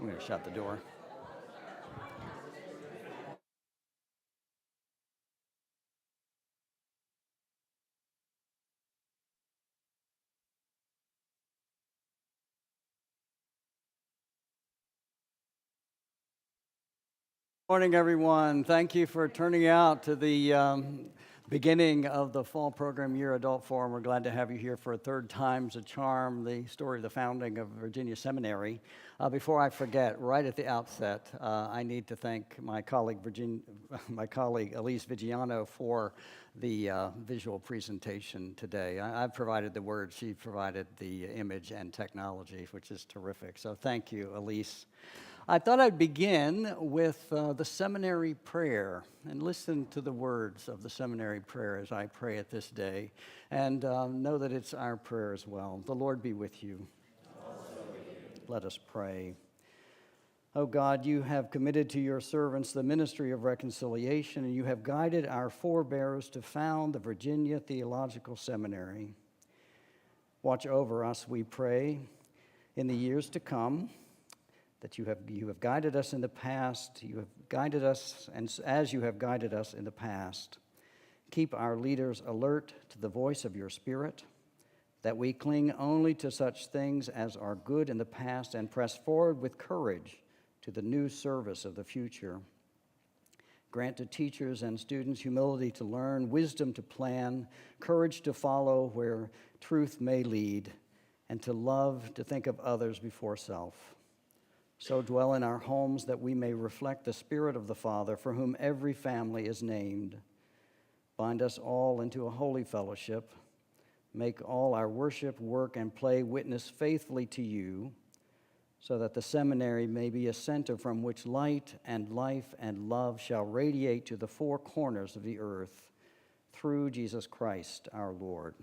I'm going to shut the door. Morning, everyone. Thank you for turning out to the beginning of the fall program year adult forum. We're glad to have you here for a third time's a charm, the story of the founding of Virginia Seminary. Before I forget, right at the outset, I need to thank my colleague Elise Vigiano for the visual presentation today. I've provided the words, she provided the image and technology, which is terrific. So thank you, Elise. I thought I'd begin with the seminary prayer and listen to the words of the seminary prayer as I pray it this day, and know that it's our prayer as well. The Lord be with you. Also with you. Let us pray. O God, you have committed to your servants the ministry of reconciliation, and you have guided our forebears to found the Virginia Theological Seminary. Watch over us, we pray, in the years to come, that you have guided us in the past, you have guided us, and as you have guided us in the past, keep our leaders alert to the voice of your Spirit, that we cling only to such things as are good in the past and press forward with courage to the new service of the future. Grant to teachers and students humility to learn, wisdom to plan, courage to follow where truth may lead, and to love to think of others before self. So dwell in our homes that we may reflect the Spirit of the Father, for whom every family is named. Bind us all into a holy fellowship. Make all our worship, work, and play witness faithfully to you, so that the seminary may be a center from which light and life and love shall radiate to the four corners of the earth, through Jesus Christ our Lord.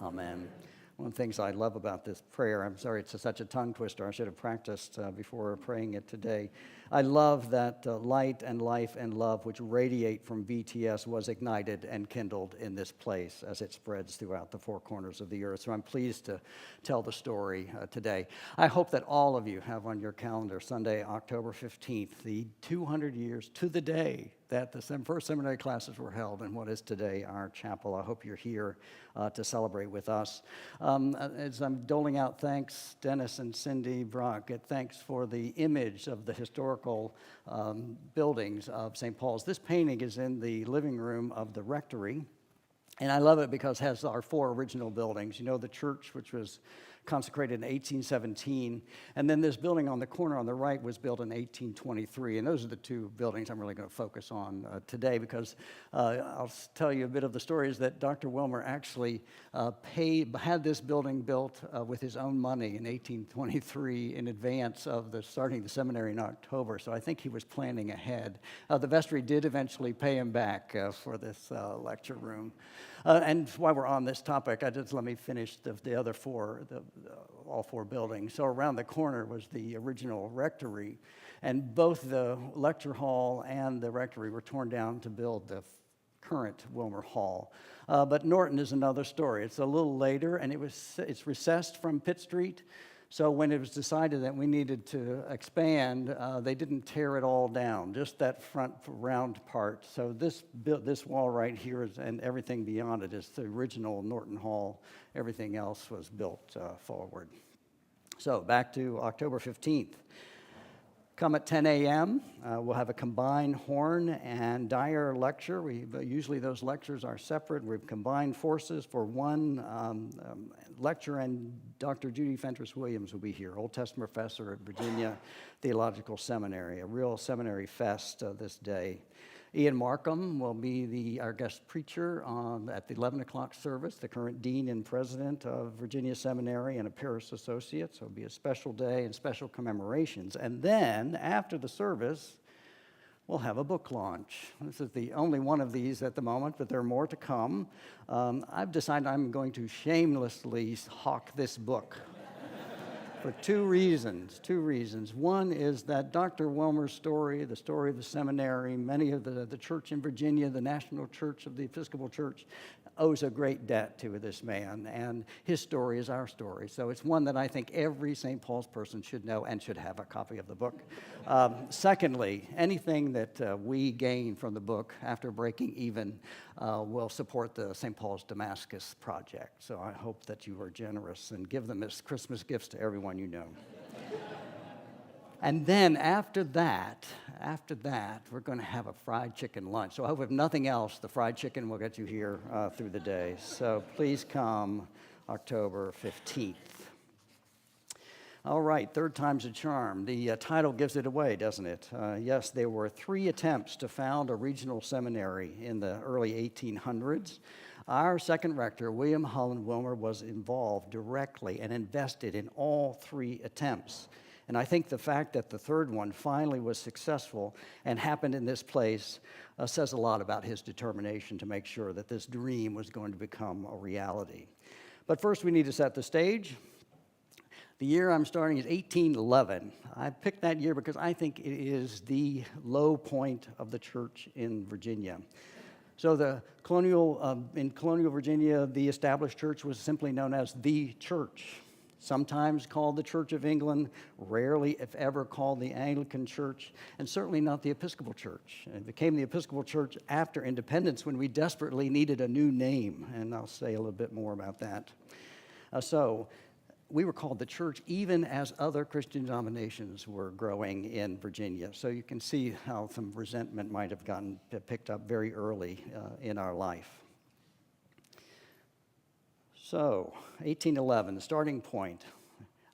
Amen. One of the things I love about this prayer, I'm sorry it's such a tongue twister, I should have practiced before praying it today. I love that light and life and love which radiate from VTS was ignited and kindled in this place as it spreads throughout the four corners of the earth. So I'm pleased to tell the story today. I hope that all of you have on your calendar Sunday, October 15th, the 200 years to the day that the first seminary classes were held in what is today our chapel. I hope you're here to celebrate with us. As I'm doling out thanks, Dennis and Cindy Brock, thanks for the image of the historical buildings of St. Paul's. This painting is in the living room of the rectory, and I love it because it has our four original buildings. You know, the church, which was consecrated in 1817, and then this building on the corner on the right was built in 1823, and those are the two buildings I'm really going to focus on today, because I'll tell you a bit of the story is that Dr. Wilmer actually had this building built with his own money in 1823 in advance of starting the seminary in October, so I think he was planning ahead. The vestry did eventually pay him back for this lecture room. And while we're on this topic, let me finish the other four, all four buildings. So around the corner was the original rectory, and both the lecture hall and the rectory were torn down to build the current Wilmer Hall. But Norton is another story. It's a little later, and it's recessed from Pitt Street. So when it was decided that we needed to expand, they didn't tear it all down, just that front round part. So this wall right here and everything beyond it is the original Norton Hall. Everything else was built forward. So back to October 15th. Come at 10 a.m. We'll have a combined horn and Dyer lecture. Usually those lectures are separate. We've combined forces for one lecture, and Dr. Judy Fentress-Williams will be here, Old Testament professor at Virginia Theological Seminary, a real seminary fest this day. Ian Markham will be our guest preacher at the 11 o'clock service, the current dean and president of Virginia Seminary and a Paris associate. So it'll be a special day and special commemorations. And then, after the service, we'll have a book launch. This is the only one of these at the moment, but there are more to come. I've decided I'm going to shamelessly hawk this book for two reasons. One is that Dr. Wilmer's story, the story of the seminary, many of the church in Virginia, the National Church of the Episcopal Church, owes a great debt to this man, and his story is our story. So it's one that I think every St. Paul's person should know and should have a copy of the book. Secondly, anything that we gain from the book after breaking even will support the St. Paul's Damascus project. So I hope that you are generous and give them as Christmas gifts to everyone you know. And then after that, we're going to have a fried chicken lunch. So I hope if nothing else, the fried chicken will get you here through the day. So please come October 15th. All right, third time's a charm. The title gives it away, doesn't it? Yes, there were 3 attempts to found a regional seminary in the early 1800s. Our second rector, William Holland Wilmer, was involved directly and invested in all 3 attempts. And I think the fact that the third one finally was successful and happened in this place says a lot about his determination to make sure that this dream was going to become a reality. But first we need to set the stage. The year I'm starting is 1811. I picked that year because I think it is the low point of the church in Virginia. So in colonial Virginia, the established church was simply known as the church. Sometimes called the Church of England, rarely, if ever, called the Anglican Church, and certainly not the Episcopal Church. It became the Episcopal Church after independence when we desperately needed a new name, and I'll say a little bit more about that. So we were called the church even as other Christian denominations were growing in Virginia. So you can see how some resentment might have gotten picked up very early in our life. So, 1811, the starting point,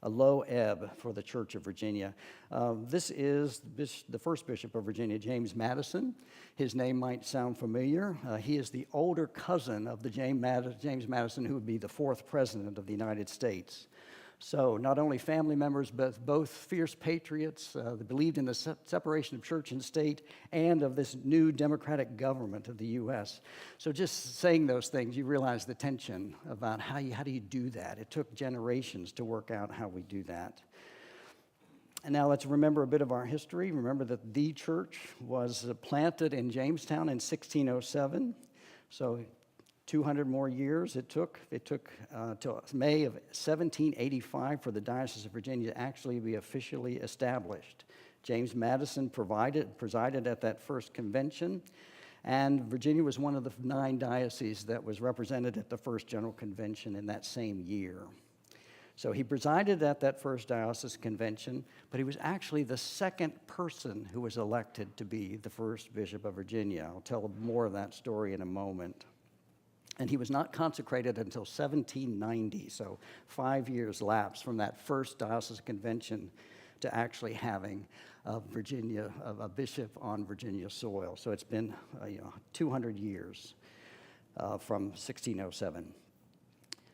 a low ebb for the Church of Virginia. This is the first bishop of Virginia, James Madison. His name might sound familiar. He is the older cousin of the James Madison, who would be the 4th president of the United States. So not only family members, but both fierce patriots. They believed in the separation of church and state and of this new democratic government of the U.S. So just saying those things, you realize the tension about how do you do that? It took generations to work out how we do that. And now let's remember a bit of our history. Remember that the church was planted in Jamestown in 1607. So 200 more years it took. It took till May of 1785 for the Diocese of Virginia to actually be officially established. James Madison presided at that first convention, and Virginia was one of the 9 dioceses that was represented at the first General Convention in that same year. So he presided at that first diocesan convention, but he was actually the second person who was elected to be the first Bishop of Virginia. I'll tell more of that story in a moment. And he was not consecrated until 1790, so 5 years lapsed from that first diocesan convention to actually having a bishop on Virginia soil. So it's been 200 years from 1607.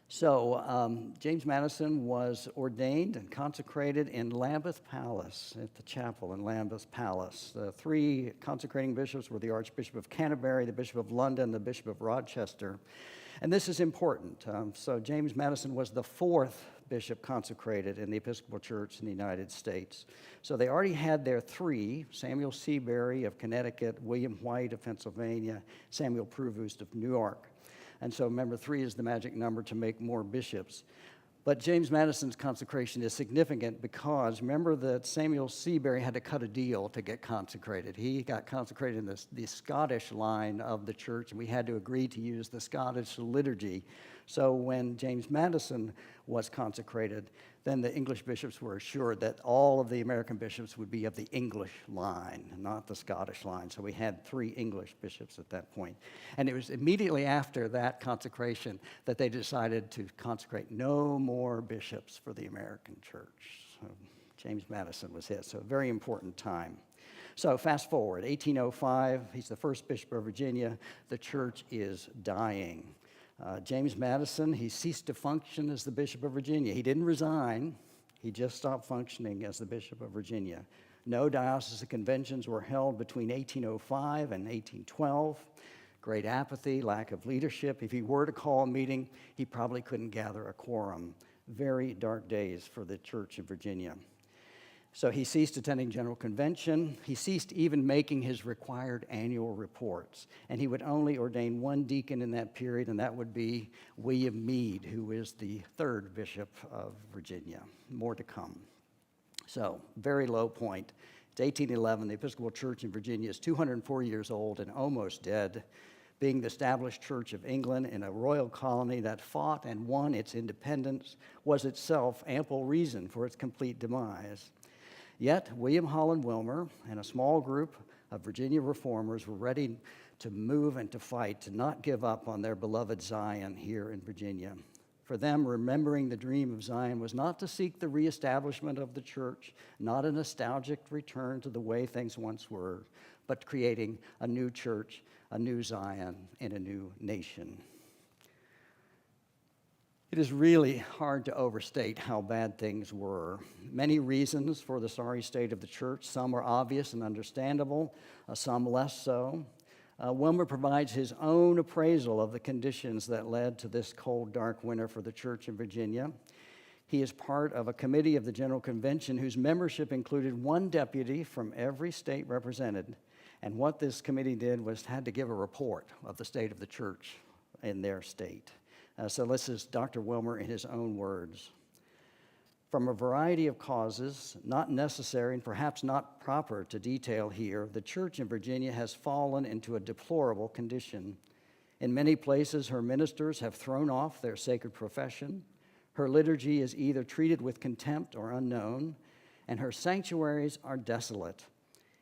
So James Madison was ordained and consecrated in Lambeth Palace, at the chapel in Lambeth Palace. The 3 consecrating bishops were the Archbishop of Canterbury, the Bishop of London, the Bishop of Rochester. And this is important. So James Madison was the 4th bishop consecrated in the Episcopal Church in the United States. So they already had their 3, Samuel Seabury of Connecticut, William White of Pennsylvania, Samuel Provoost of New York. And so remember, 3 is the magic number to make more bishops. But James Madison's consecration is significant because remember that Samuel Seabury had to cut a deal to get consecrated. He got consecrated in the Scottish line of the church, and we had to agree to use the Scottish liturgy. So when James Madison was consecrated, then the English bishops were assured that all of the American bishops would be of the English line, not the Scottish line. So we had 3 English bishops at that point. And it was immediately after that consecration that they decided to consecrate no more bishops for the American church. So James Madison was hit, so a very important time. So fast forward, 1805, he's the first bishop of Virginia. The church is dying. James Madison, he ceased to function as the Bishop of Virginia. He didn't resign. He just stopped functioning as the Bishop of Virginia. No diocesan conventions were held between 1805 and 1812. Great apathy, lack of leadership. If he were to call a meeting, he probably couldn't gather a quorum. very dark days for the church in Virginia. So he ceased attending General Convention. He ceased even making his required annual reports. And he would only ordain one deacon in that period, and that would be William Meade, who is the third bishop of Virginia. More to come. So, very low point. It's 1811. The Episcopal Church in Virginia is 204 years old and almost dead, being the established Church of England in a royal colony that fought and won its independence was itself ample reason for its complete demise. Yet, William Holland Wilmer and a small group of Virginia reformers were ready to move and to fight, to not give up on their beloved Zion here in Virginia. For them, remembering the dream of Zion was not to seek the reestablishment of the church, not a nostalgic return to the way things once were, but creating a new church, a new Zion, and a new nation. It is really hard to overstate how bad things were. Many reasons for the sorry state of the church. Some are obvious and understandable, some less so. Wilmer provides his own appraisal of the conditions that led to this cold, dark winter for the church in Virginia. He is part of a committee of the General Convention whose membership included one deputy from every state represented. And what this committee did was had to give a report of the state of the church in their state. So this is Dr. Wilmer in his own words. From a variety of causes, not necessary and perhaps not proper to detail here, the church in Virginia has fallen into a deplorable condition. In many places, her ministers have thrown off their sacred profession. Her liturgy is either treated with contempt or unknown, and her sanctuaries are desolate.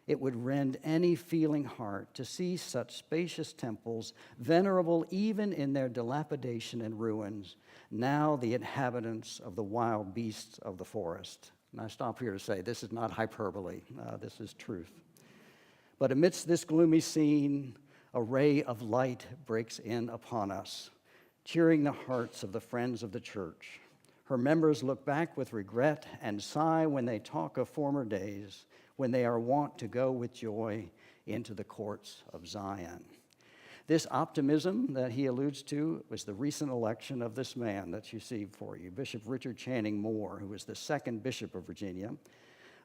It would rend any feeling heart to see such spacious temples, venerable even in their dilapidation and ruins, now the inhabitants of the wild beasts of the forest. And I stop here to say this is not hyperbole, this is truth. But amidst this gloomy scene, a ray of light breaks in upon us, cheering the hearts of the friends of the church. Her members look back with regret and sigh when they talk of former days, when they are wont to go with joy into the courts of Zion. This optimism that he alludes to was the recent election of this man that you see before you, Bishop Richard Channing Moore, who was the second bishop of Virginia.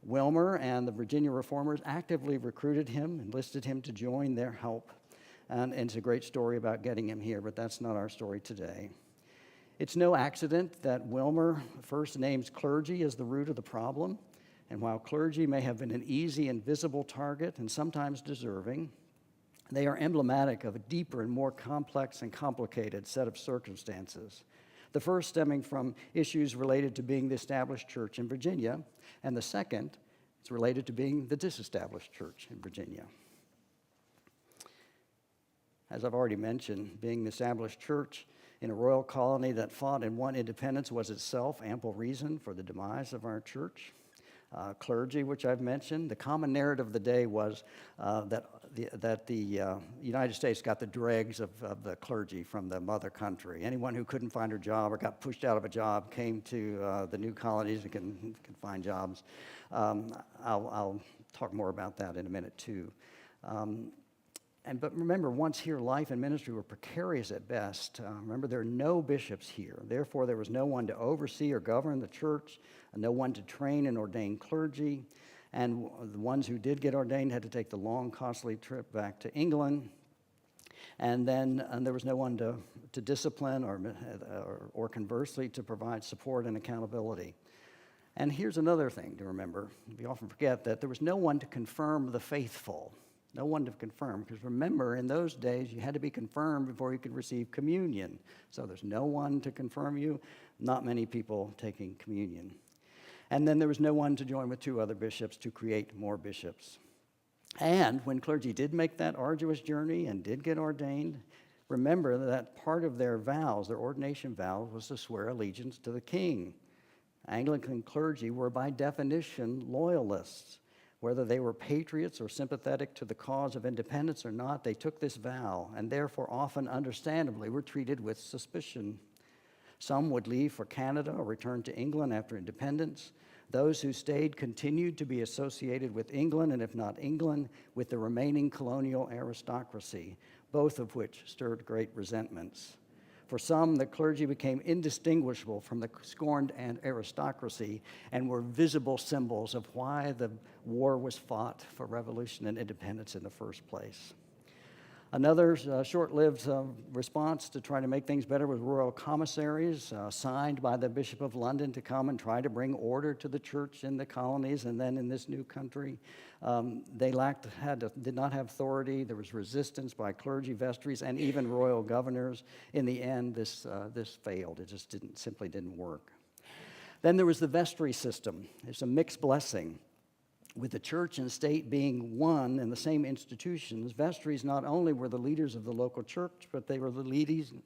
Wilmer and the Virginia reformers actively recruited him, enlisted him to join their help. And it's a great story about getting him here, but that's not our story today. It's no accident that Wilmer first names clergy as the root of the problem. And while clergy may have been an easy and visible target and sometimes deserving, they are emblematic of a deeper and more complex and complicated set of circumstances. The first stemming from issues related to being the established church in Virginia, and the second is related to being the disestablished church in Virginia. As I've already mentioned, being the established church in a royal colony that fought and won independence was itself ample reason for the demise of our church. Clergy, which I've mentioned. The common narrative of the day was that the United States got the dregs of the clergy from the mother country. Anyone who couldn't find a job or got pushed out of a job came to the new colonies and can find jobs. I'll talk more about that in a minute, too. But remember, once here, life and ministry were precarious at best. Remember, there are no bishops here. Therefore, there was no one to oversee or govern the church, and no one to train and ordain clergy. And the ones who did get ordained had to take the long, costly trip back to England. And then there was no one to discipline or conversely to provide support and accountability. And here's another thing to remember. We often forget that there was no one to confirm the faithful. No one to confirm, because remember, in those days, you had to be confirmed before you could receive communion. So there's no one to confirm you, not many people taking communion. And then there was no one to join with two other bishops to create more bishops. And when clergy did make that arduous journey and did get ordained, remember that part of their vows, their ordination vows, was to swear allegiance to the king. Anglican clergy were by definition loyalists. Whether they were patriots or sympathetic to the cause of independence or not, they took this vow and therefore often, understandably, were treated with suspicion. Some would leave for Canada or return to England after independence. Those who stayed continued to be associated with England, and if not England, with the remaining colonial aristocracy, both of which stirred great resentments. For some, the clergy became indistinguishable from the scorned and aristocracy and were visible symbols of why the war was fought for revolution and independence in the first place. Another short-lived response to try to make things better was royal commissaries signed by the Bishop of London to come and try to bring order to the church in the colonies and then in this new country. They did not have authority. There was resistance by clergy, vestries, and even royal governors. In the end, this failed. It just simply didn't work. Then there was the vestry system. It's a mixed blessing. With the church and state being one in the same institutions, vestries not only were the leaders of the local church, but they were the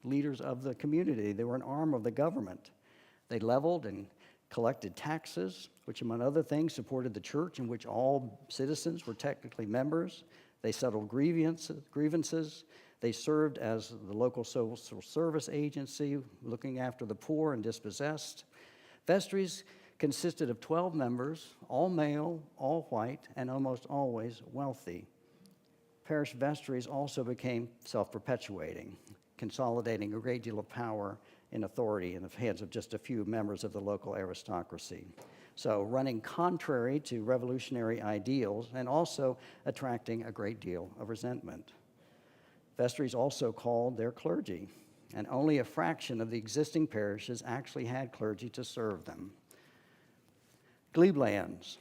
leaders of the community. They were an arm of the government. They leveled and collected taxes, which, among other things, supported the church in which all citizens were technically members. They settled grievances. They served as the local social service agency, looking after the poor and dispossessed. Vestries consisted of 12 members, all male, all white, and almost always wealthy. Parish vestries also became self-perpetuating, consolidating a great deal of power and authority in the hands of just a few members of the local aristocracy. So running contrary to revolutionary ideals and also attracting a great deal of resentment. Vestries also called their clergy, and only a fraction of the existing parishes actually had clergy to serve them. Gleblands.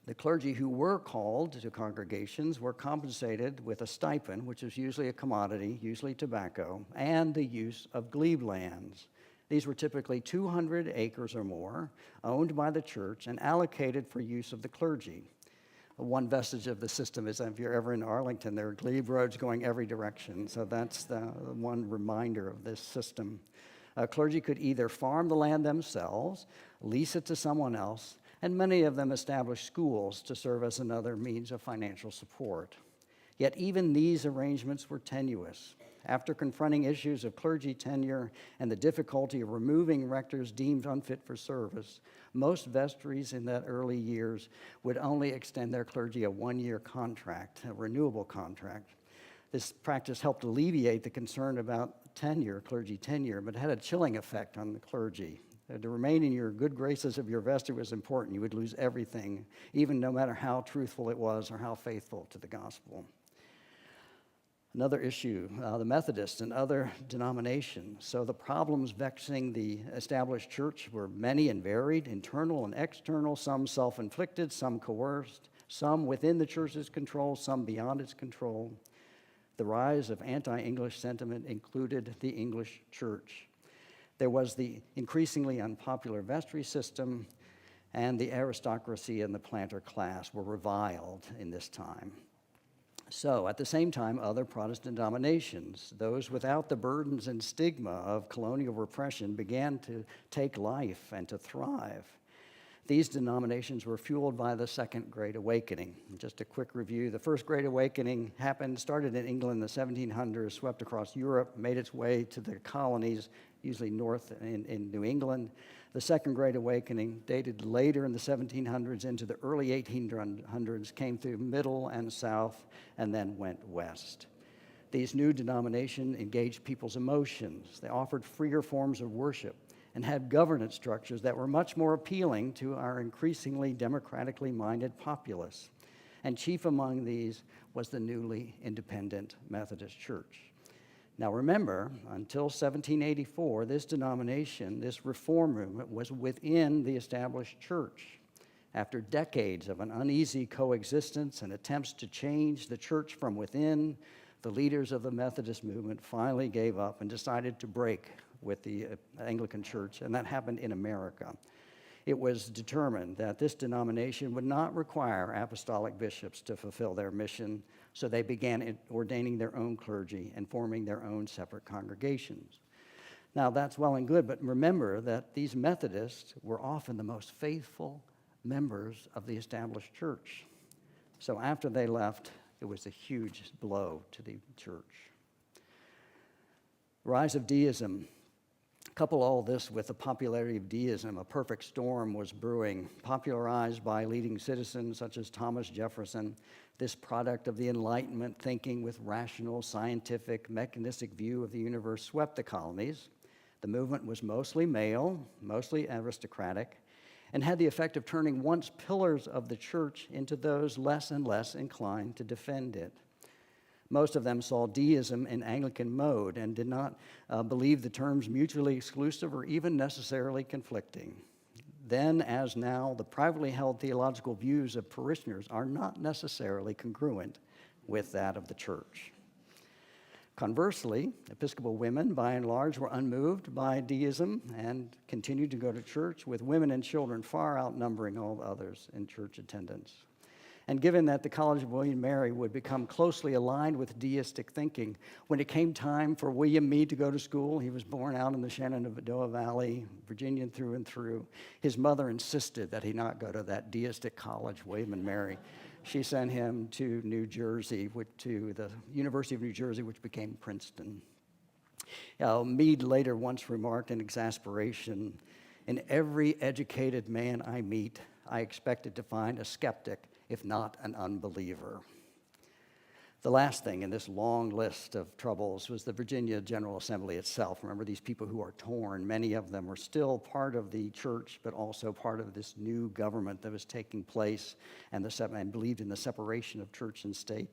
The clergy who were called to congregations were compensated with a stipend, which was usually a commodity, usually tobacco, and the use of glebe lands. These were typically 200 acres or more, owned by the church and allocated for use of the clergy. One vestige of the system is if you're ever in Arlington, there are glebe roads going every direction, so that's the one reminder of this system. Clergy could either farm the land themselves, lease it to someone else, and many of them established schools to serve as another means of financial support. Yet even these arrangements were tenuous. After confronting issues of clergy tenure and the difficulty of removing rectors deemed unfit for service, most vestries in that early years would only extend their clergy a one-year contract, a renewable contract. This practice helped alleviate the concern about clergy tenure, but had a chilling effect on the clergy. To remain in your good graces of your vestry was important. You would lose everything, even no matter how truthful it was or how faithful to the gospel. Another issue, the Methodists and other denominations. So the problems vexing the established church were many and varied, internal and external, some self-inflicted, some coerced, some within the church's control, some beyond its control. The rise of anti-English sentiment included the English church. There was the increasingly unpopular vestry system, and the aristocracy and the planter class were reviled in this time. So, at the same time, other Protestant denominations, those without the burdens and stigma of colonial repression, began to take life and to thrive. These denominations were fueled by the Second Great Awakening. Just a quick review. The First Great Awakening started in England in the 1700s, swept across Europe, made its way to the colonies, usually north in New England. The Second Great Awakening, dated later in the 1700s into the early 1800s, came through Middle and South and then went west. These new denominations engaged people's emotions. They offered freer forms of worship and had governance structures that were much more appealing to our increasingly democratically minded populace. And chief among these was the newly independent Methodist Church. Now remember, until 1784, this denomination, this reform movement, was within the established church. After decades of an uneasy coexistence and attempts to change the church from within, the leaders of the Methodist movement finally gave up and decided to break with the Anglican Church, and that happened in America. It was determined that this denomination would not require apostolic bishops to fulfill their mission, so they began ordaining their own clergy and forming their own separate congregations. Now, that's well and good, but remember that these Methodists were often the most faithful members of the established church. So after they left, it was a huge blow to the church. Rise of deism. Couple all this with the popularity of deism, a perfect storm was brewing, popularized by leading citizens such as Thomas Jefferson. This product of the Enlightenment thinking with rational, scientific, mechanistic view of the universe swept the colonies. The movement was mostly male, mostly aristocratic, and had the effect of turning once pillars of the church into those less and less inclined to defend it. Most of them saw deism in Anglican mode and did not believe the terms mutually exclusive or even necessarily conflicting. Then, as now, the privately held theological views of parishioners are not necessarily congruent with that of the church. Conversely, Episcopal women, by and large, were unmoved by deism and continued to go to church, with women and children far outnumbering all others in church attendance. And given that the College of William and Mary would become closely aligned with deistic thinking, when it came time for William Meade to go to school, he was born out in the Shenandoah Valley, Virginian through and through. His mother insisted that he not go to that deistic college, William and Mary. She sent him to New Jersey, to the University of New Jersey, which became Princeton. Meade later once remarked in exasperation, "In every educated man I meet, I expected to find a skeptic, if not an unbeliever." The last thing in this long list of troubles was the Virginia General Assembly itself. Remember, these people who are torn, many of them were still part of the church, but also part of this new government that was taking place and believed in the separation of church and state.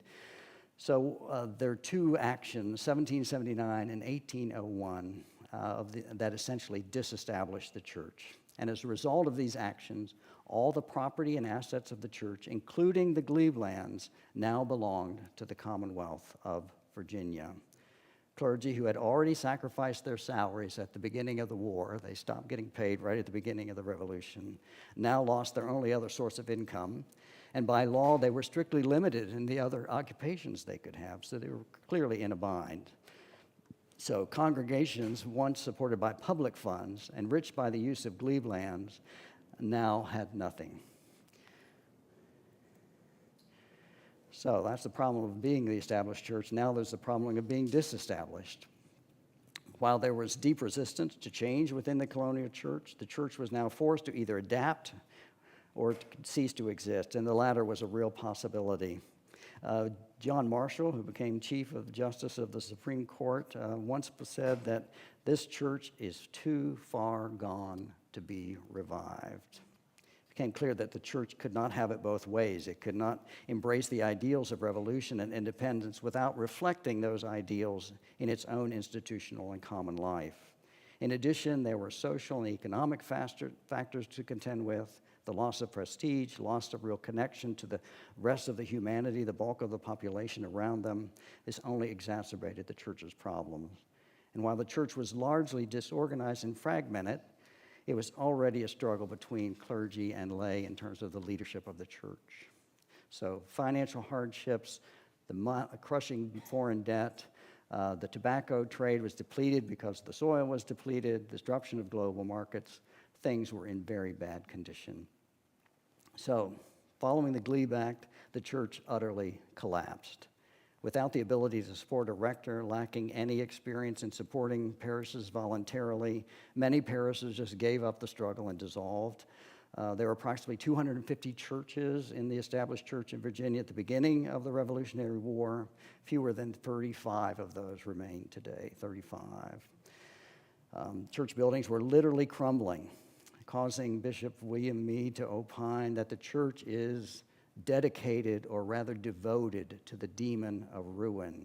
So there are two actions, 1779 and 1801, that essentially disestablished the church. And as a result of these actions, all the property and assets of the church, including the glebe lands, now belonged to the Commonwealth of Virginia. Clergy who had already sacrificed their salaries at the beginning of the war, they stopped getting paid right at the beginning of the Revolution, now lost their only other source of income. And by law, they were strictly limited in the other occupations they could have, so they were clearly in a bind. So congregations, once supported by public funds, enriched by the use of glebe lands, now had nothing. So that's the problem of being the established church. Now there's the problem of being disestablished. While there was deep resistance to change within the colonial church, the church was now forced to either adapt or to cease to exist, and the latter was a real possibility. John Marshall, who became Chief of Justice of the Supreme Court, once said that this church is too far gone to be revived. It became clear that the church could not have it both ways. It could not embrace the ideals of revolution and independence without reflecting those ideals in its own institutional and common life. In addition, there were social and economic factors to contend with. The loss of prestige, loss of real connection to the rest of the humanity, the bulk of the population around them. This only exacerbated the church's problems. And while the church was largely disorganized and fragmented, it was already a struggle between clergy and lay in terms of the leadership of the church. So financial hardships, the crushing foreign debt, the tobacco trade was depleted because the soil was depleted, disruption of global markets. Things were in very bad condition. So, following the Glebe Act, the church utterly collapsed. Without the ability to support a rector, lacking any experience in supporting parishes voluntarily, many parishes just gave up the struggle and dissolved. There were approximately 250 churches in the established church in Virginia at the beginning of the Revolutionary War. Fewer than 35 of those remain today, 35. Church buildings were literally crumbling, causing Bishop William Meade to opine that the church is dedicated, or rather devoted, to the demon of ruin.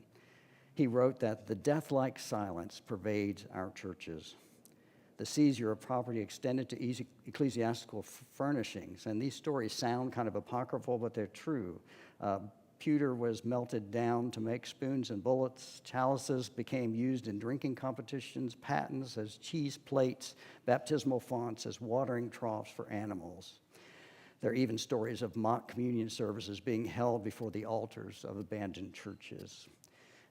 He wrote that the death-like silence pervades our churches. The seizure of property extended to ecclesiastical furnishings, and these stories sound kind of apocryphal, but they're true. Pewter was melted down to make spoons and bullets. Chalices became used in drinking competitions. Patens as cheese plates. Baptismal fonts as watering troughs for animals. There are even stories of mock communion services being held before the altars of abandoned churches.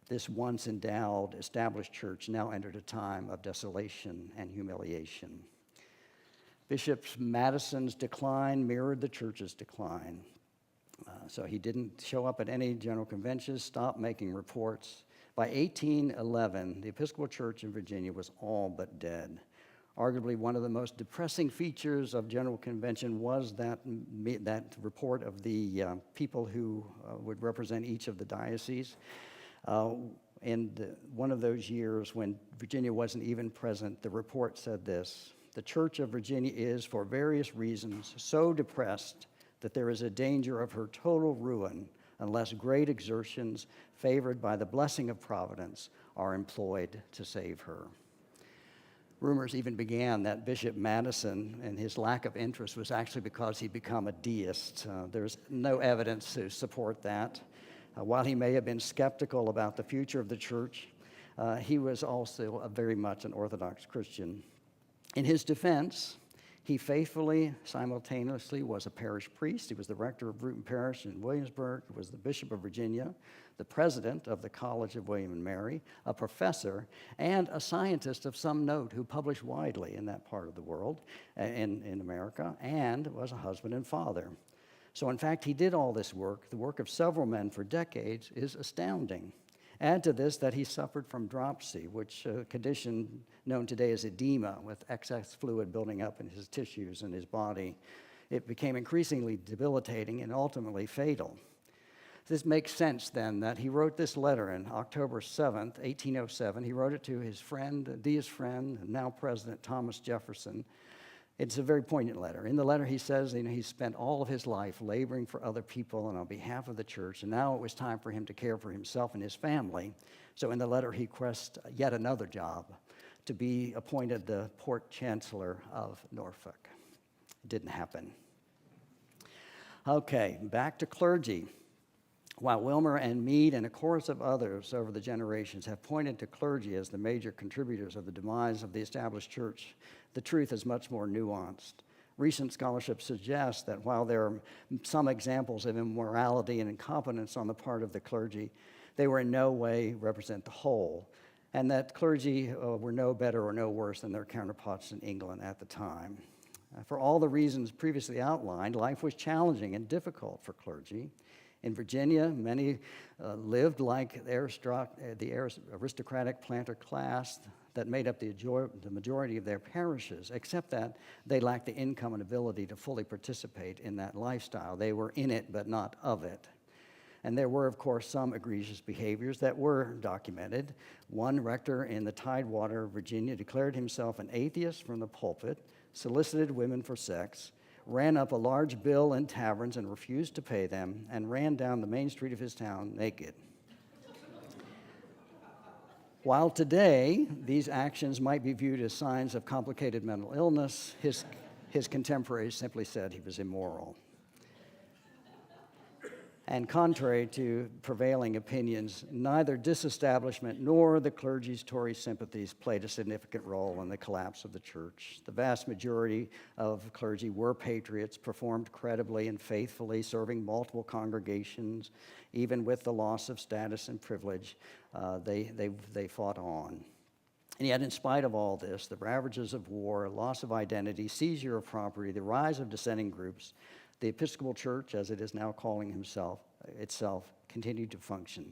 This once endowed, established church now entered a time of desolation and humiliation. Bishop Madison's decline mirrored the church's decline. So he didn't show up at any general conventions, stopped making reports. By 1811, the Episcopal Church in Virginia was all but dead. Arguably one of the most depressing features of General Convention was that report of the people who would represent each of the dioceses. And one of those years when Virginia wasn't even present, the report said this: "The Church of Virginia is, for various reasons, so depressed that there is a danger of her total ruin unless great exertions favored by the blessing of Providence are employed to save her." Rumors even began that Bishop Madison and his lack of interest was actually because he'd become a deist. There's no evidence to support that. While he may have been skeptical about the future of the church, he was also very much an Orthodox Christian. In his defense, he faithfully, simultaneously was a parish priest. He was the rector of Bruton Parish in Williamsburg, was the Bishop of Virginia, the president of the College of William and Mary, a professor, and a scientist of some note who published widely in that part of the world, in America, and was a husband and father. So in fact, he did all this work. The work of several men for decades is astounding. Add to this that he suffered from dropsy, which a condition known today as edema, with excess fluid building up in his tissues and his body. It became increasingly debilitating and ultimately fatal. This makes sense then that he wrote this letter on October 7th, 1807. He wrote it to his friend, dearest friend, now President Thomas Jefferson. It's a very poignant letter. In the letter, he says, he spent all of his life laboring for other people and on behalf of the church, and now it was time for him to care for himself and his family. So in the letter, he requests yet another job, to be appointed the Port Chancellor of Norfolk. It didn't happen. Okay, back to clergy. While Wilmer and Meade and a chorus of others over the generations have pointed to clergy as the major contributors of the demise of the established church, the truth is much more nuanced. Recent scholarship suggests that while there are some examples of immorality and incompetence on the part of the clergy, they were in no way represent the whole, and that clergy were no better or no worse than their counterparts in England at the time. For all the reasons previously outlined, life was challenging and difficult for clergy. In Virginia, many lived like the aristocratic planter class that made up the majority of their parishes, except that they lacked the income and ability to fully participate in that lifestyle. They were in it, but not of it. And there were, of course, some egregious behaviors that were documented. One rector in the Tidewater, Virginia, declared himself an atheist from the pulpit, solicited women for sex, ran up a large bill in taverns and refused to pay them, and ran down the main street of his town naked. While today these actions might be viewed as signs of complicated mental illness, his contemporaries simply said he was immoral. And contrary to prevailing opinions, neither disestablishment nor the clergy's Tory sympathies played a significant role in the collapse of the church. The vast majority of clergy were patriots, performed credibly and faithfully, serving multiple congregations. Even with the loss of status and privilege, they fought on. And yet, in spite of all this, the ravages of war, loss of identity, seizure of property, the rise of dissenting groups, the Episcopal Church, as it is now calling itself, continued to function.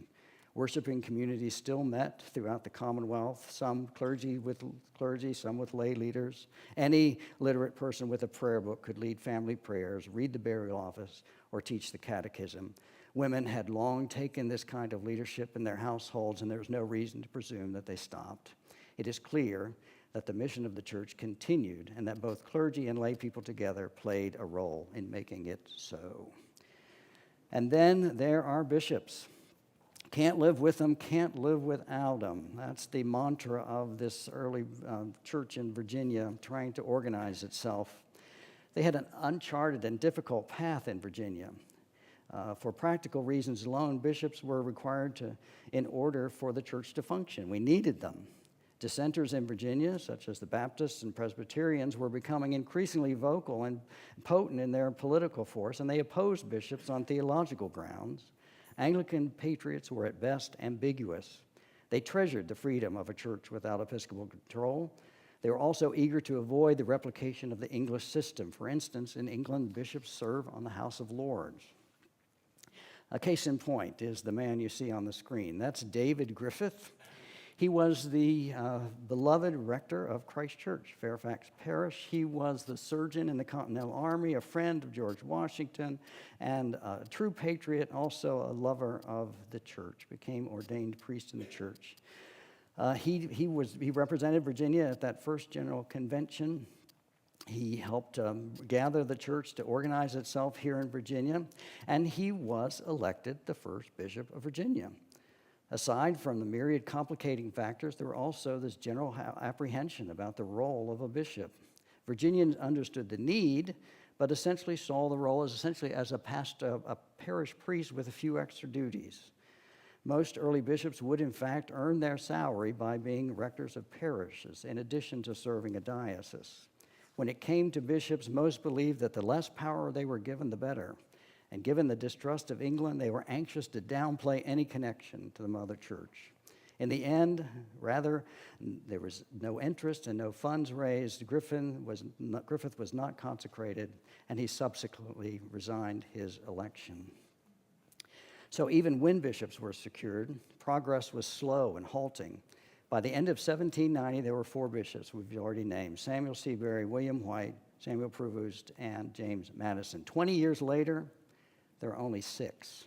Worshiping communities still met throughout the Commonwealth, some clergy with clergy, some with lay leaders. Any literate person with a prayer book could lead family prayers, read the burial office, or teach the catechism. Women had long taken this kind of leadership in their households, and there was no reason to presume that they stopped. It is clear that the mission of the church continued and that both clergy and lay people together played a role in making it so. And then there are bishops. Can't live with them, can't live without them. That's the mantra of this early church in Virginia trying to organize itself. They had an uncharted and difficult path in Virginia. For practical reasons alone, bishops were required in order for the church to function. We needed them. Dissenters in Virginia, such as the Baptists and Presbyterians, were becoming increasingly vocal and potent in their political force, and they opposed bishops on theological grounds. Anglican patriots were at best ambiguous. They treasured the freedom of a church without episcopal control. They were also eager to avoid the replication of the English system. For instance, in England, bishops serve on the House of Lords. A case in point is the man you see on the screen. That's David Griffith. He was the beloved rector of Christ Church, Fairfax Parish. He was the surgeon in the Continental Army, a friend of George Washington, and a true patriot, also a lover of the church, became ordained priest in the church. He represented Virginia at that first General Convention. He helped gather the church to organize itself here in Virginia, and he was elected the first bishop of Virginia. Aside from the myriad complicating factors, there were also this general apprehension about the role of a bishop. Virginians understood the need, but essentially saw the role as a parish priest with a few extra duties. Most early bishops would, in fact, earn their salary by being rectors of parishes, in addition to serving a diocese. When it came to bishops, most believed that the less power they were given, the better. And given the distrust of England, they were anxious to downplay any connection to the Mother Church. In the end, rather, there was no interest and no funds raised. Griffith was not consecrated, and he subsequently resigned his election. So even when bishops were secured, progress was slow and halting. By the end of 1790, there were 4 bishops we've already named: Samuel Seabury, William White, Samuel Provoost, and James Madison. 20 years later, there are only 6.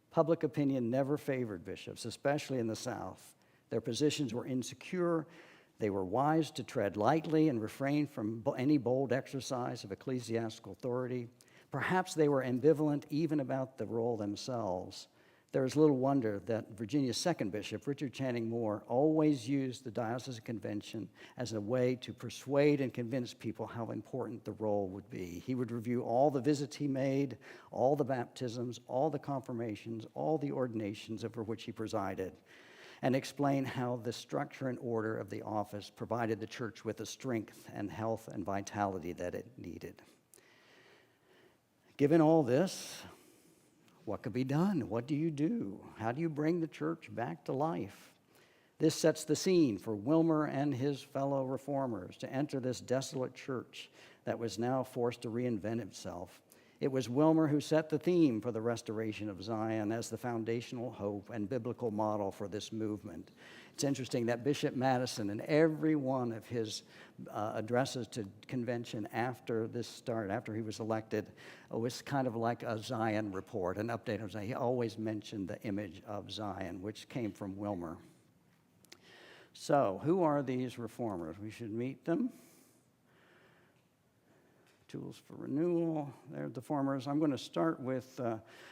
Public opinion never favored bishops, especially in the South. Their positions were insecure. They were wise to tread lightly and refrain from any bold exercise of ecclesiastical authority. Perhaps they were ambivalent even about the role themselves. There is little wonder that Virginia's second bishop, Richard Channing More, always used the diocesan convention as a way to persuade and convince people how important the role would be. He would review all the visits he made, all the baptisms, all the confirmations, all the ordinations over which he presided, and explain how the structure and order of the office provided the church with the strength and health and vitality that it needed. Given all this, what could be done? What do you do? How do you bring the church back to life? This sets the scene for Wilmer and his fellow reformers to enter this desolate church that was now forced to reinvent itself. It was Wilmer who set the theme for the restoration of Zion as the foundational hope and biblical model for this movement. It's interesting that Bishop Madison, in every one of his addresses to convention after he was elected, was kind of like a Zion report, an update of Zion. He always mentioned the image of Zion, which came from Wilmer. So, who are these reformers? We should meet them. Tools for renewal. They're the reformers. I'm going to start with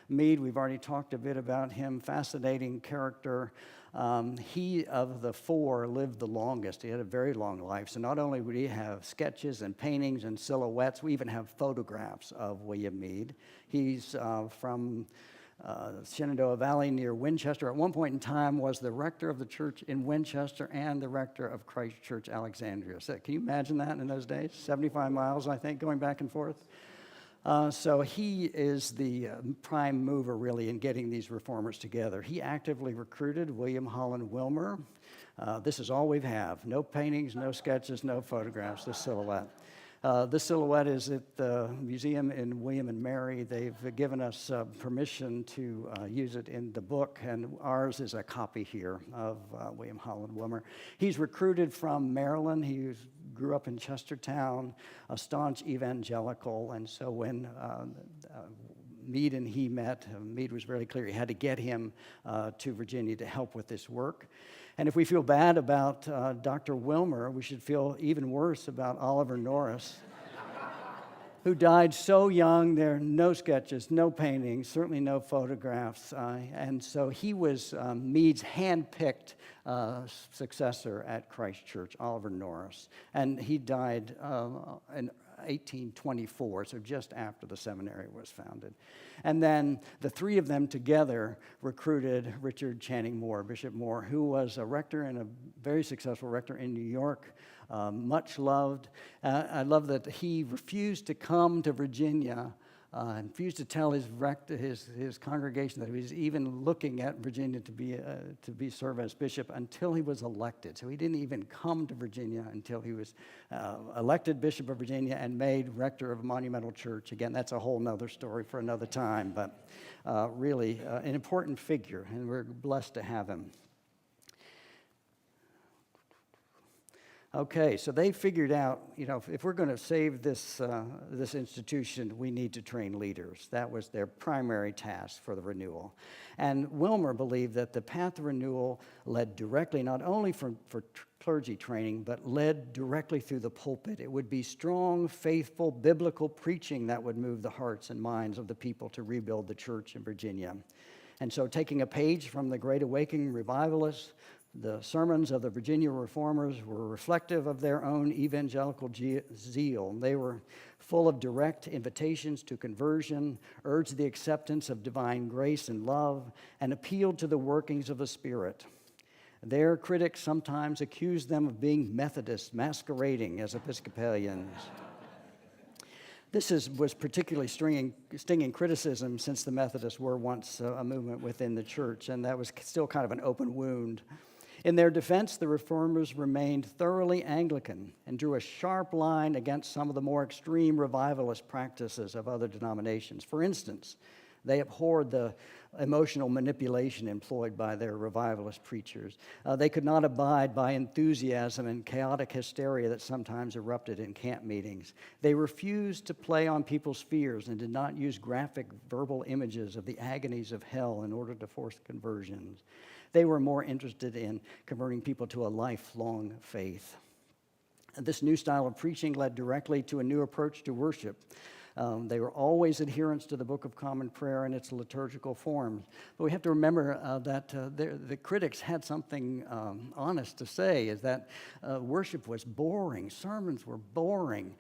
Meade. We've already talked a bit about him. Fascinating character. He, of the 4, lived the longest. He had a very long life. So not only would he have sketches and paintings and silhouettes, we even have photographs of William Meade. He's from Shenandoah Valley near Winchester. At one point in time was the rector of the church in Winchester and the rector of Christ Church, Alexandria. So can you imagine that in those days? 75 miles, I think, going back and forth. So he is the prime mover, really, in getting these reformers together. He actively recruited William Holland Wilmer. This is all we have. No paintings, no sketches, no photographs, the silhouette. This silhouette is at the museum in William and Mary. They've given us permission to use it in the book, and ours is a copy here of William Holland Wilmer. He's recruited from Maryland. He grew up in Chestertown, a staunch evangelical, and so when Meade and he met, Meade was very clear he had to get him to Virginia to help with this work. And if we feel bad about Dr. Wilmer, we should feel even worse about Oliver Norris, who died so young. There are no sketches, no paintings, certainly no photographs. And so he was Meade's hand-picked successor at Christ Church, Oliver Norris. And he died in 1824, so just after the seminary was founded. And then the 3 of them together recruited Richard Channing More, Bishop More, who was a rector and a very successful rector in New York, much loved. I love that he refused to come to Virginia, refused to tell his congregation that he was even looking at Virginia to be served as bishop until he was elected. So he didn't even come to Virginia until he was elected Bishop of Virginia and made rector of a monumental church. Again, that's a whole nother story for another time, but really an important figure, and we're blessed to have him. Okay, so they figured out, if we're going to save this institution, we need to train leaders. That was their primary task for the renewal. And Wilmer believed that the path of renewal led directly, not only for clergy training, but led directly through the pulpit. It would be strong, faithful, biblical preaching that would move the hearts and minds of the people to rebuild the church in Virginia. And so, taking a page from the Great Awakening revivalists, the sermons of the Virginia reformers were reflective of their own evangelical zeal. They were full of direct invitations to conversion, urged the acceptance of divine grace and love, and appealed to the workings of the Spirit. Their critics sometimes accused them of being Methodists masquerading as Episcopalians. This was particularly stinging criticism, since the Methodists were once a movement within the church, and that was still kind of an open wound. In their defense, the reformers remained thoroughly Anglican and drew a sharp line against some of the more extreme revivalist practices of other denominations. For instance, they abhorred the emotional manipulation employed by their revivalist preachers. They could not abide by enthusiasm and chaotic hysteria that sometimes erupted in camp meetings. They refused to play on people's fears and did not use graphic verbal images of the agonies of hell in order to force conversions. They were more interested in converting people to a lifelong faith. This new style of preaching led directly to a new approach to worship. They were always adherents to the Book of Common Prayer and its liturgical forms. But we have to remember that the critics had something honest to say, is that worship was boring. Sermons were boring.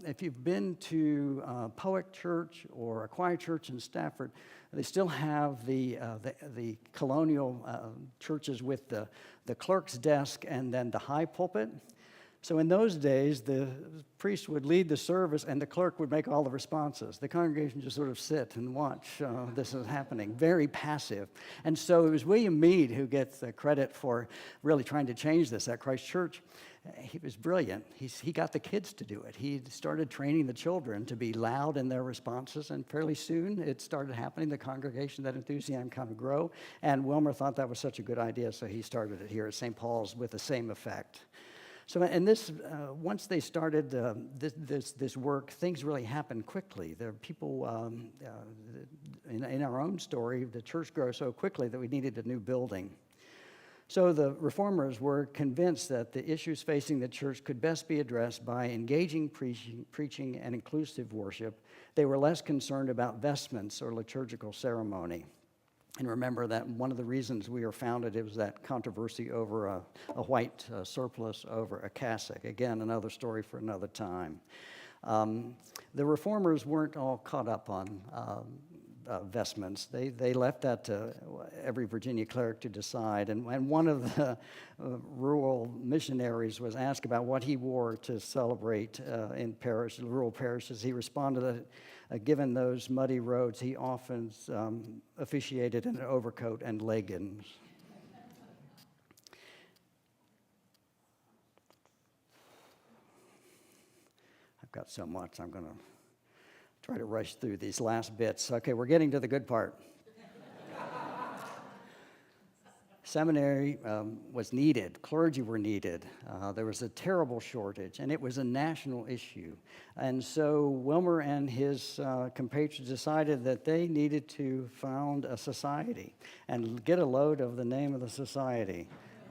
If you've been to Poet Church or Aquiet Church in Stafford, they still have the colonial churches with the clerk's desk and then the high pulpit. So in those days, the priest would lead the service and the clerk would make all the responses. The congregation just sort of sit and watch this is happening, very passive. And so it was William Meade who gets the credit for really trying to change this at Christ Church. He was brilliant. He got the kids to do it. He started training the children to be loud in their responses, and fairly soon it started happening. The congregation, that enthusiasm kind of grow, and Wilmer thought that was such a good idea, so he started it here at St. Paul's with the same effect. So, and this, once they started this work, things really happened quickly. There are people, in our own story, the church grew so quickly that we needed a new building. So the reformers were convinced that the issues facing the church could best be addressed by engaging preaching and inclusive worship. They were less concerned about vestments or liturgical ceremony. And remember that one of the reasons we were founded, it was that controversy over a white surplice over a cassock. Again, another story for another time. The reformers weren't all caught up on vestments. They left that to every Virginia cleric to decide. And one of the rural missionaries was asked about what he wore to celebrate in rural parishes. He responded that given those muddy roads, he often officiated in an overcoat and leggings. I've got so much, I'm going to try to rush through these last bits. Okay, we're getting to the good part. Seminary was needed. Clergy were needed. There was a terrible shortage, and it was a national issue. And so Wilmer and his compatriots decided that they needed to found a society and get a load of the name of the society.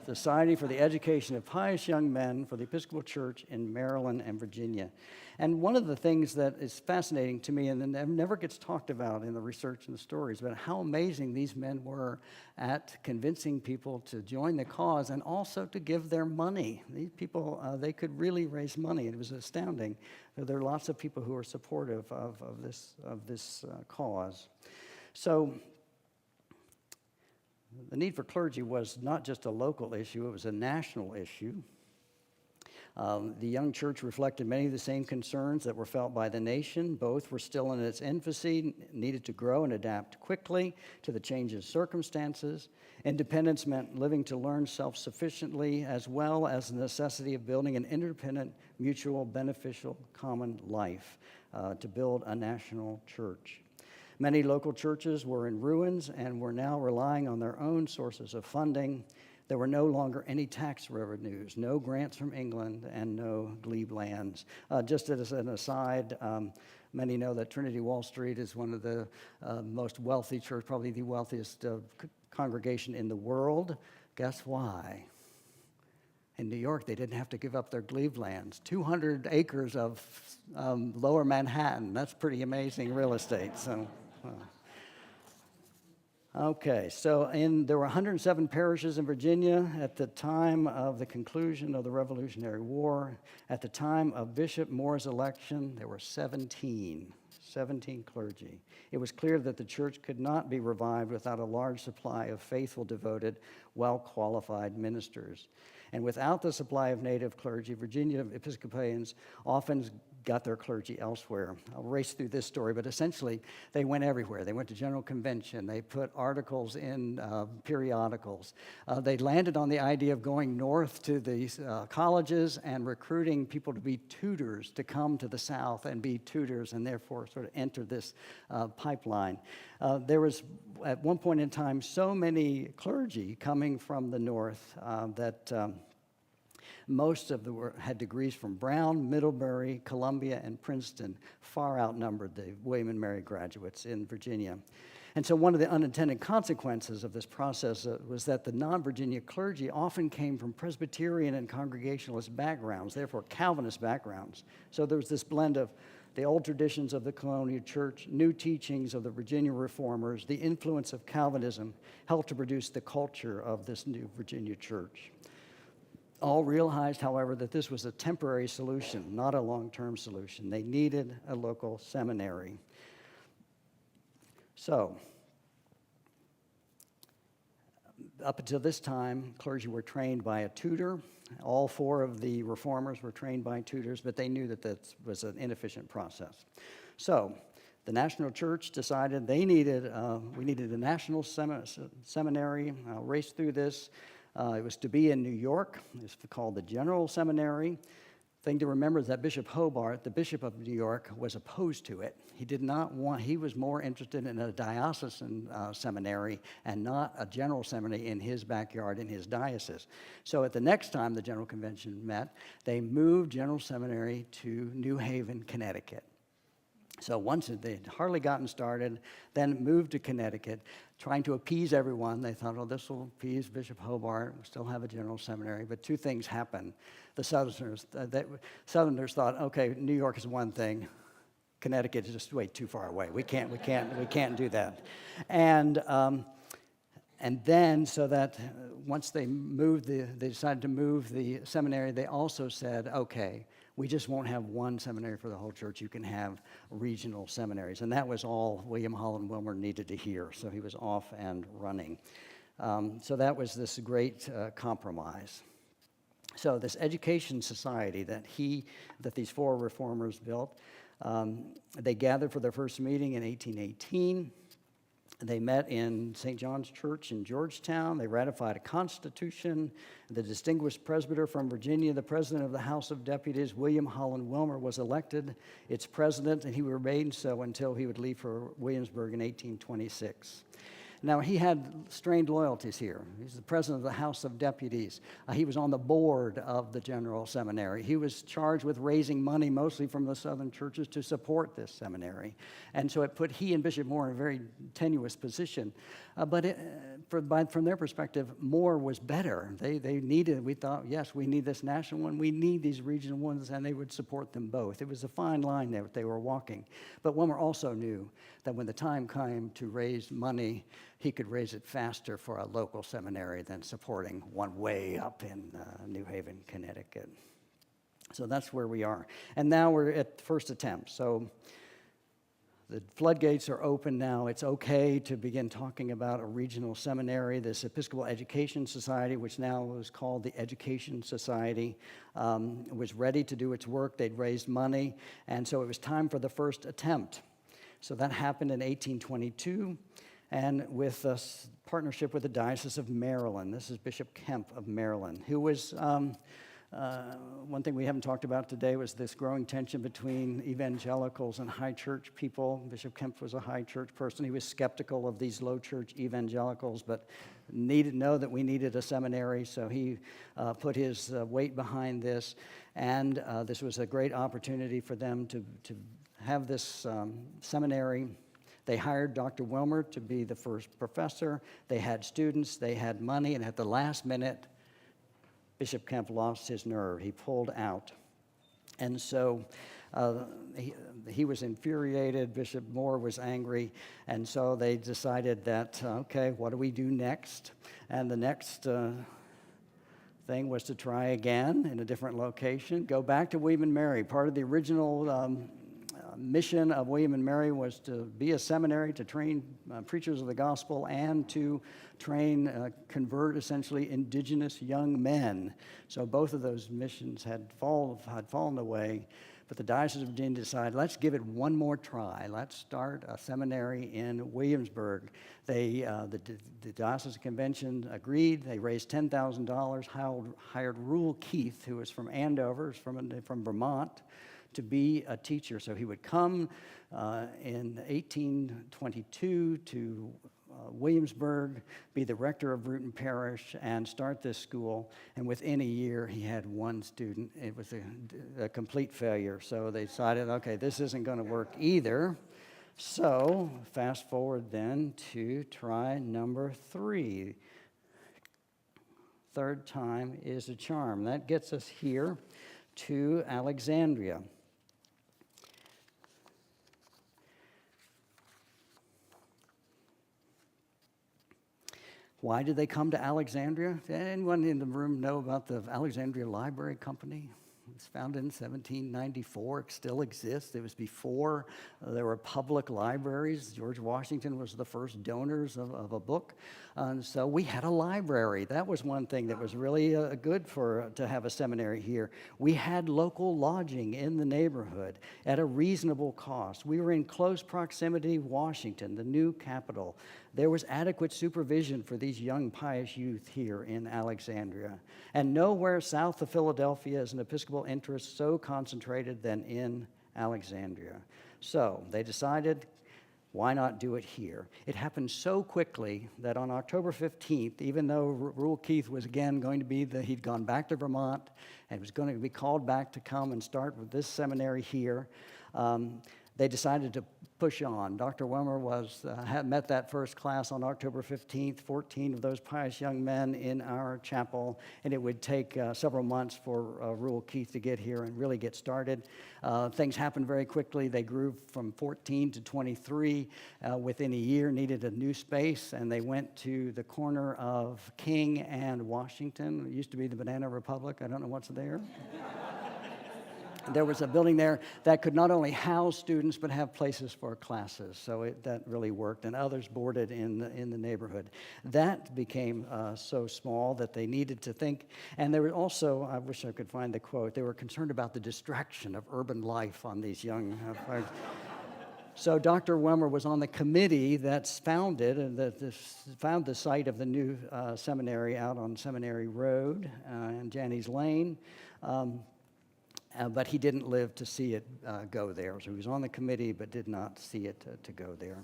Society for the Education of Pious Young Men for the Episcopal Church in Maryland and Virginia. And one of the things that is fascinating to me, and never gets talked about in the research and the stories, but how amazing these men were at convincing people to join the cause and also to give their money. These people, they could really raise money. It was astounding. There are lots of people who are supportive of this cause. So the need for clergy was not just a local issue, it was a national issue. The young church reflected many of the same concerns that were felt by the nation. Both were still in its infancy, needed to grow and adapt quickly to the changing circumstances. Independence meant living to learn self-sufficiently, as well as the necessity of building an independent, mutual, beneficial, common life to build a national church. Many local churches were in ruins and were now relying on their own sources of funding. There were no longer any tax revenues, no grants from England, and no glebe lands. Just as an aside, many know that Trinity Wall Street is one of the most wealthy church, probably the wealthiest congregation in the world. Guess why? In New York, they didn't have to give up their glebe lands. 200 acres of lower Manhattan. That's pretty amazing real estate. So, okay, so there were 107 parishes in Virginia at the time of the conclusion of the Revolutionary War. At the time of Bishop Moore's election, there were 17 clergy. It was clear that the church could not be revived without a large supply of faithful, devoted, well-qualified ministers. And without the supply of native clergy, Virginia Episcopalians often got their clergy elsewhere. I'll race through this story, but essentially they went everywhere. They went to General Convention. They put articles in periodicals. They landed on the idea of going north to these colleges and recruiting people to be tutors, to come to the South and be tutors, and therefore sort of enter this pipeline. There was, at one point in time, so many clergy coming from the north that most of them had degrees from Brown, Middlebury, Columbia, and Princeton, far outnumbered the William and Mary graduates in Virginia. And so one of the unintended consequences of this process was that the non-Virginia clergy often came from Presbyterian and Congregationalist backgrounds, therefore Calvinist backgrounds. So there was this blend of the old traditions of the colonial church, new teachings of the Virginia reformers, the influence of Calvinism helped to produce the culture of this new Virginia church. All realized, however, that this was a temporary solution, not a long-term solution. They needed a local seminary. So, up until this time, clergy were trained by a tutor. All four of the reformers were trained by tutors, but they knew that that was an inefficient process. So, the National Church decided we needed a national seminary. I'll race through this. It was to be in New York. It was called the General Seminary. Thing to remember is that Bishop Hobart, the Bishop of New York, was opposed to it. He was more interested in a diocesan seminary and not a general seminary in his backyard, in his diocese. So at the next time the General Convention met, they moved General Seminary to New Haven, Connecticut. So once they'd hardly gotten started, then moved to Connecticut, trying to appease everyone. They thought, oh, this will appease Bishop Hobart. We'll still have a general seminary. But two things happened. The Southerners thought, okay, New York is one thing. Connecticut is just way too far away. We can't do that. And then, so that once they decided to move the seminary, they also said, okay, we just won't have one seminary for the whole church. You can have regional seminaries. And that was all William Holland Wilmer needed to hear. So he was off and running. So that was this great compromise. So this education society that these four reformers built, they gathered for their first meeting in 1818. They met in St. John's Church in Georgetown. They ratified a constitution. The distinguished presbyter from Virginia, the president of the House of Deputies, William Holland Wilmer, was elected its president, and he remained so until he would leave for Williamsburg in 1826. Now, he had strained loyalties here. He's the president of the House of Deputies. He was on the board of the General Seminary. He was charged with raising money, mostly from the southern churches, to support this seminary. And so it put he and Bishop Moore in a very tenuous position. From their perspective, Moore was better. We thought, yes, we need this national one. We need these regional ones, and they would support them both. It was a fine line that they were walking. But Wilmer also knew that when the time came to raise money, he could raise it faster for a local seminary than supporting one way up in New Haven, Connecticut. So that's where we are. And now we're at the first attempt. So the floodgates are open now. It's okay to begin talking about a regional seminary. This Episcopal Education Society, which now is called the Education Society, was ready to do its work. They'd raised money, and so it was time for the first attempt. So that happened in 1822, and with a partnership with the Diocese of Maryland. This is Bishop Kemp of Maryland, who was One thing we haven't talked about today was this growing tension between evangelicals and high church people. Bishop Kemp was a high church person. He was skeptical of these low church evangelicals, but needed to know that we needed a seminary, so he put his weight behind this. And this was a great opportunity for them to have this seminary. They hired Dr. Wilmer to be the first professor. They had students, they had money, and at the last minute, Bishop Kemp lost his nerve. He pulled out. And so he was infuriated. Bishop Moore was angry. And so they decided that, okay, what do we do next? And the next thing was to try again in a different location, go back to William and Mary. Part of the original mission of William and Mary was to be a seminary to train preachers of the gospel and to train, convert essentially indigenous young men. So both of those missions had fallen away, but the Diocese of Virginia decided, let's give it one more try. Let's start a seminary in Williamsburg. The Diocesan Convention agreed. They raised $10,000, hired Rule Keith, who was from Andover, from Vermont, to be a teacher. So he would come in 1822 to Williamsburg, be the rector of Bruton Parish, and start this school. And within a year, he had one student. It was a complete failure. So they decided, okay, this isn't going to work either. So fast forward then to try number 3. Third time is a charm. That gets us here to Alexandria. Why did they come to Alexandria? Did anyone in the room know about the Alexandria Library Company? It was founded in 1794. It still exists. It was before there were public libraries. George Washington was the first donors of a book. And so we had a library. That was one thing that was really good to have a seminary here. We had local lodging in the neighborhood at a reasonable cost. We were in close proximity to Washington, the new capital. There was adequate supervision for these young pious youth here in Alexandria. And nowhere south of Philadelphia is an Episcopal interest so concentrated than in Alexandria. So they decided, why not do it here? It happened so quickly that on October 15th, even though Rule Keith was again going to be he'd gone back to Vermont and was going to be called back to come and start with this seminary here, they decided to push on. Dr. Wilmer had met that first class on October 15th, 14 of those pious young men in our chapel, and it would take several months for Rule Keith to get here and really get started. Things happened very quickly. They grew from 14 to 23 within a year, needed a new space, and they went to the corner of King and Washington. It used to be the Banana Republic. I don't know what's there. There was a building there that could not only house students but have places for classes. So that really worked, and others boarded in the neighborhood. That became so small that they needed to think. And they were also, I wish I could find the quote, they were concerned about the distraction of urban life on these young folks. So Dr. Wilmer was on the committee that's founded and found the site of the new seminary out on Seminary Road and Janney's Lane. But he didn't live to see it go there. So he was on the committee but did not see it to go there.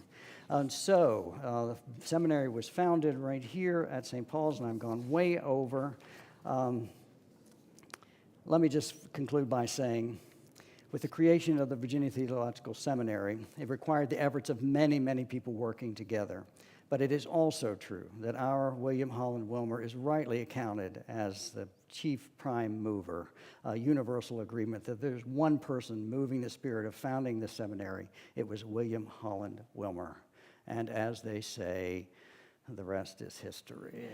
And so the seminary was founded right here at St. Paul's, and I'm gone way over. Let me just conclude by saying, with the creation of the Virginia Theological Seminary, it required the efforts of many, many people working together. But it is also true that our William Holland Wilmer is rightly accounted as the chief prime mover, a universal agreement that there's one person moving the spirit of founding the seminary. It was William Holland Wilmer. And as they say, the rest is history.